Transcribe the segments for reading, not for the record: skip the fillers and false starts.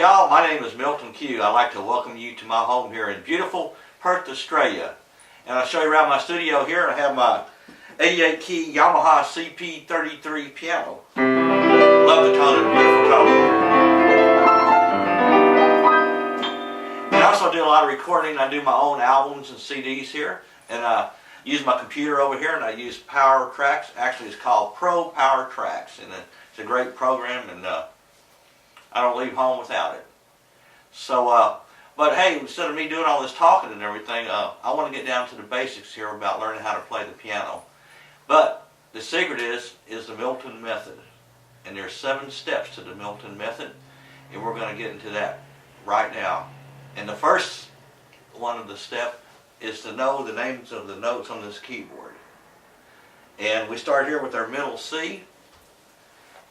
y'all, my name is Milton Q. I'd like to welcome you to my home here in beautiful Perth, Australia. And I'll show you around my studio here. I have my 88 key Yamaha CP33 piano. Love the tone, beautiful tone. And I also do a lot of recording. I do my own albums and CDs here. And I use my computer over here and I use Power Tracks. Actually it's called Pro Power Tracks. And it's a great program, and I don't leave home without it. So, but hey, instead of me doing all this talking and everything, I want to get down to the basics here about learning how to play the piano. But the secret is the Milton method. And there's 7 steps to the Milton method, and we're going to get into that right now. And the first one of the steps is to know the names of the notes on this keyboard. And we start here with our middle C.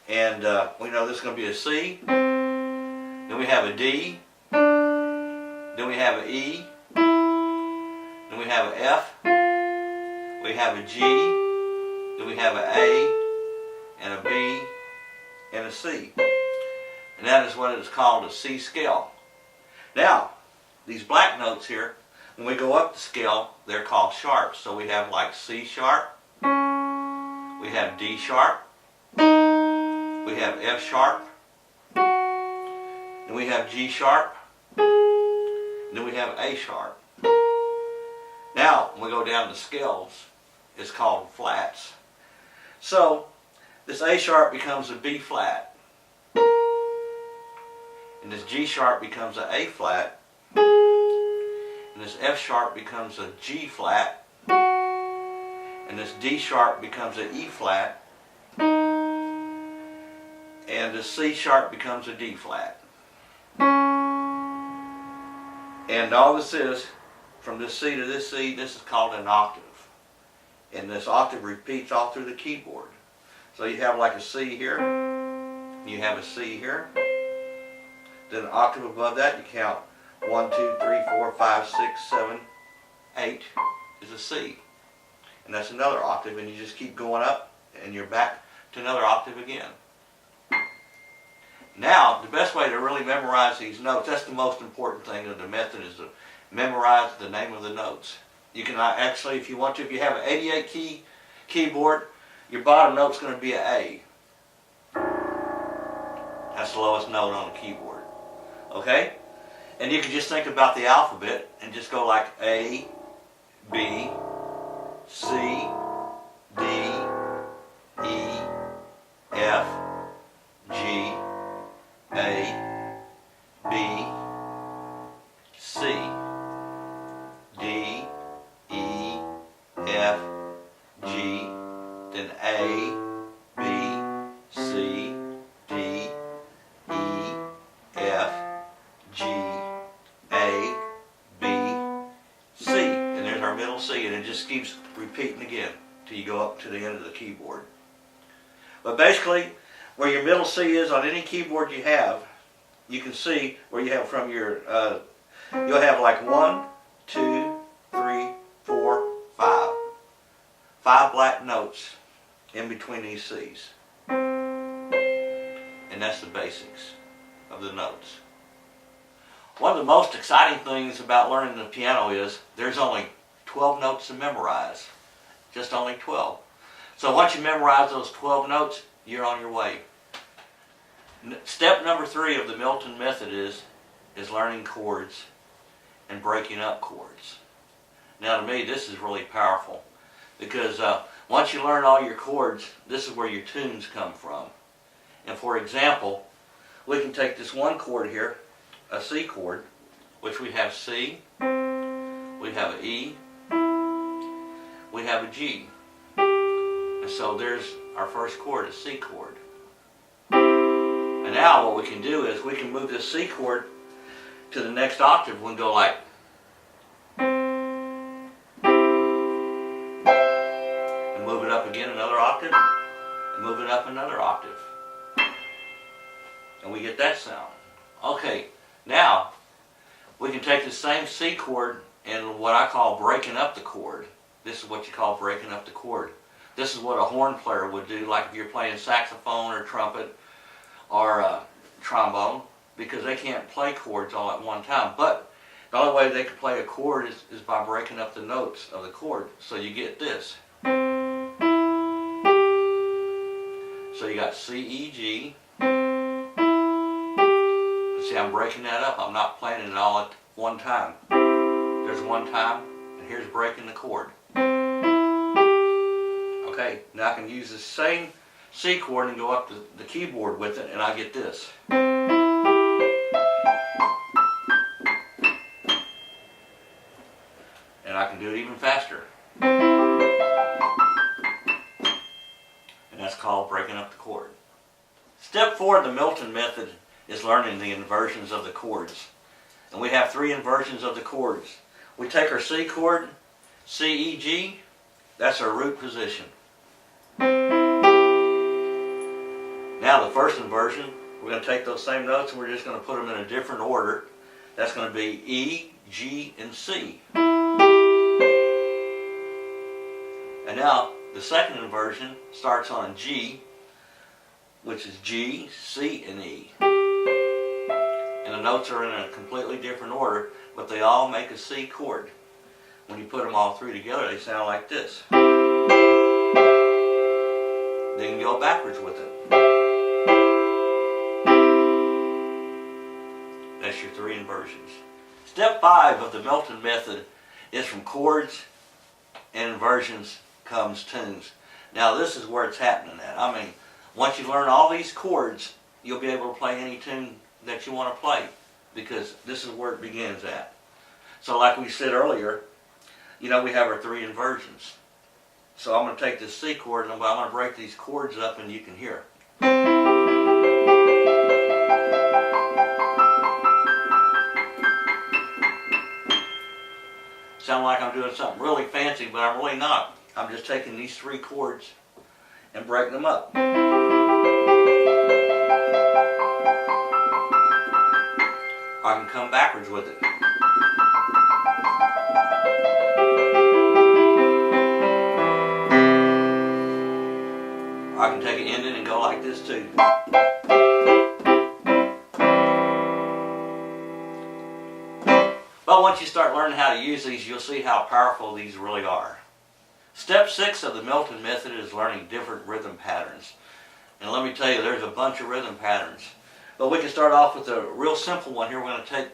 And we know this is going to be a C. Then we have a D. Then we have an E. Then we have an F. We have a G. Then we have an A and a B and a C. And that is what is called a C scale. Now, these black notes here, when we go up the scale, they're called sharps. So we have like C sharp. We have D sharp. We have F sharp, then we have G sharp, and then we have A sharp. Now, when we go down the scales, it's called flats. So, this A sharp becomes a B flat, and this G sharp becomes an A flat, and this F sharp becomes a G flat, and this D sharp becomes an E flat, and the C sharp becomes a D flat. And all this is, from this C to this C, this is called an octave. And this octave repeats all through the keyboard. So you have like a C here, you have a C here, then an octave above that you count 1, 2, 3, 4, 5, 6, 7, 8 is a C. And that's another octave, and you just keep going up and you're back to another octave again. Now, the best way to really memorize these notes, that's the most important thing of the method, is to memorize the name of the notes. You can actually, if you want to, if you have an 88 key keyboard, your bottom note's going to be an A. That's the lowest note on the keyboard. Okay? And you can just think about the alphabet and just go like A, B, C, D, E, F, G, A, B, C, D, E, F, G, then A, B, C, D, E, F, G, A, B, C. And there's our middle C, and it just keeps repeating again till you go up to the end of the keyboard. But basically, where your middle C is on any keyboard you have, you can see where you have from your, you'll have like 1, 2, 3, 4, 5. 5 black notes in between these C's. And that's the basics of the notes. One of the most exciting things about learning the piano is there's only 12 notes to memorize. Just only 12. So once you memorize those 12 notes, you're on your way. Step number 3 of the Milton method is learning chords and breaking up chords. Now to me this is really powerful because once you learn all your chords, this is where your tunes come from. And for example, we can take this one chord here, a C chord, which we have C, we have an E, we have a G. And so there's our first chord, a C chord. And now what we can do is we can move this C chord to the next octave. We can go like, and move it up again another octave, and move it up another octave. And we get that sound. Okay, now we can take the same C chord and what I call breaking up the chord. This is what you call breaking up the chord. This is what a horn player would do, like if you're playing saxophone or trumpet or trombone. because they can't play chords all at one time. But the only way they can play a chord is by breaking up the notes of the chord. So you get this. So you got C, E, G. See, I'm breaking that up. I'm not playing it all at one time. There's one time, and here's breaking the chord. Okay, now I can use the same C chord and go up to the keyboard with it, and I get this. And I can do it even faster. And that's called breaking up the chord. Step 4 of the Milton method is learning the inversions of the chords. And we have 3 inversions of the chords. We take our C chord, C, E, G, that's our root position. Now the first inversion, we're going to take those same notes and we're just going to put them in a different order. That's going to be E, G, and C. And now the second inversion starts on G, which is G, C, and E. And the notes are in a completely different order, but they all make a C chord. When you put them all 3 together, they sound like this. Then you can go backwards with it. That's your 3 inversions. Step 5 of the Milton method is from chords and inversions comes tunes. Now this is where it's happening at. I mean, once you learn all these chords, you'll be able to play any tune that you want to play, because this is where it begins at. So like we said earlier, you know, we have our 3 inversions. So I'm going to take this C chord and I'm going to break these chords up and you can hear. Sound like I'm doing something really fancy, but I'm really not. I'm just taking these 3 chords and breaking them up. I can come backwards with it. I can take an ending and go like this too. But once you start learning how to use these, you'll see how powerful these really are. Step 6 of the Milton method is learning different rhythm patterns. And let me tell you, there's a bunch of rhythm patterns. But we can start off with a real simple one here. We're going to take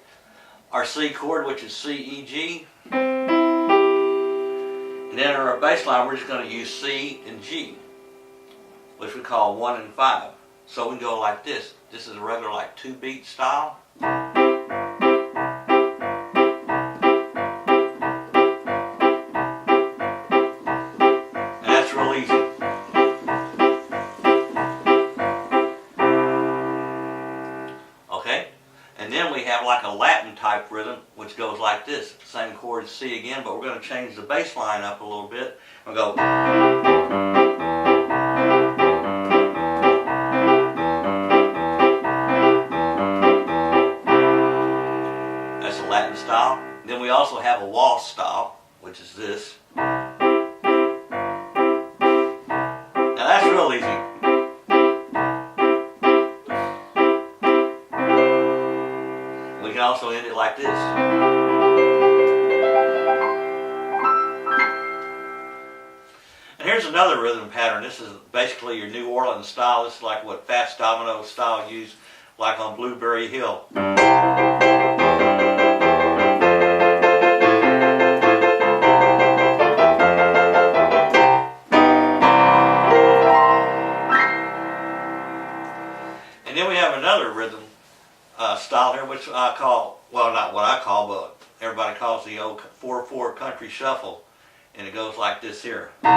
our C chord, which is C, E, G. And then in our bass line, we're just going to use C and G, which we call 1 and 5. So we can go like this. This is a regular like 2-beat style. Like a Latin type rhythm, which goes like this. Same chord C again, but we're going to change the bass line up a little bit. We'll go. That's a Latin style. Then we also have a waltz style, which is this. Now that's real easy. We can also end it like this. And here's another rhythm pattern. This is basically your New Orleans style. This is like what Fats Domino style used, like on Blueberry Hill. And then we have another rhythm style here, which I call, well, not what I call, but everybody calls the old 4/4 country shuffle, and it goes like this here. Then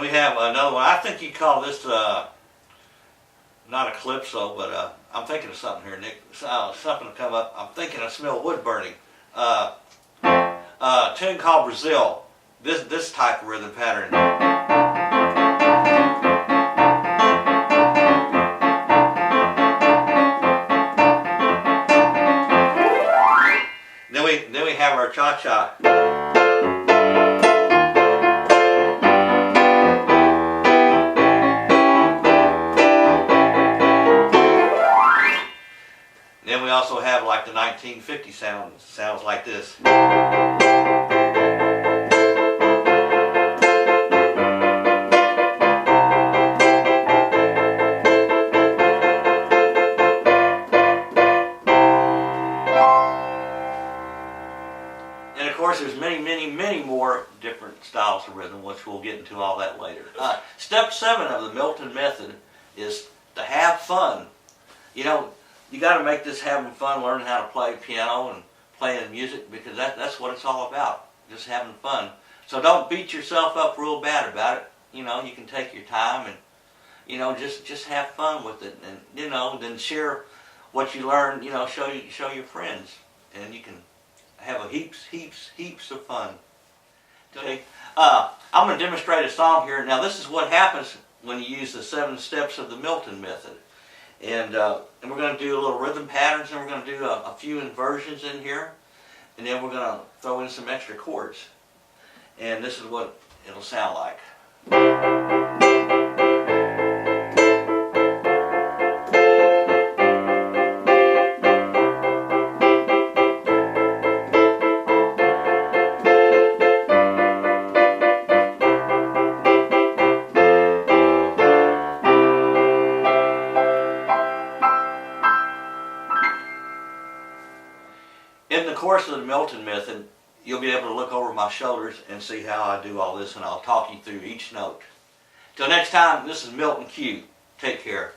we have another one. I think you call this not a calypso, but I'm thinking of something here, Nick. Something to come up. I'm thinking I smell wood burning. Tune called Brazil. This type of rhythm pattern. have our cha-cha. Then we also have like the 1950 sounds like this. And of course there's many more different styles of rhythm, which we'll get into all that later. Step 7 of the Milton method is to have fun. You know, you got to make this having fun, learning how to play piano and playing music, because that's what it's all about, just having fun. So don't beat yourself up real bad about it. You know, you can take your time and, you know, just have fun with it, and you know, then share what you learn. You know, show your friends, and you can have a heaps of fun. Okay, I'm going to demonstrate a song here. Now, this is what happens when you use the 7 steps of the Milton method. And we're going to do a little rhythm patterns, and we're going to do a few inversions in here, and then we're going to throw in some extra chords. And this is what it'll sound like. In the course of the Milton method, you'll be able to look over my shoulders and see how I do all this, and I'll talk you through each note. Till next time, this is Milton Q. Take care.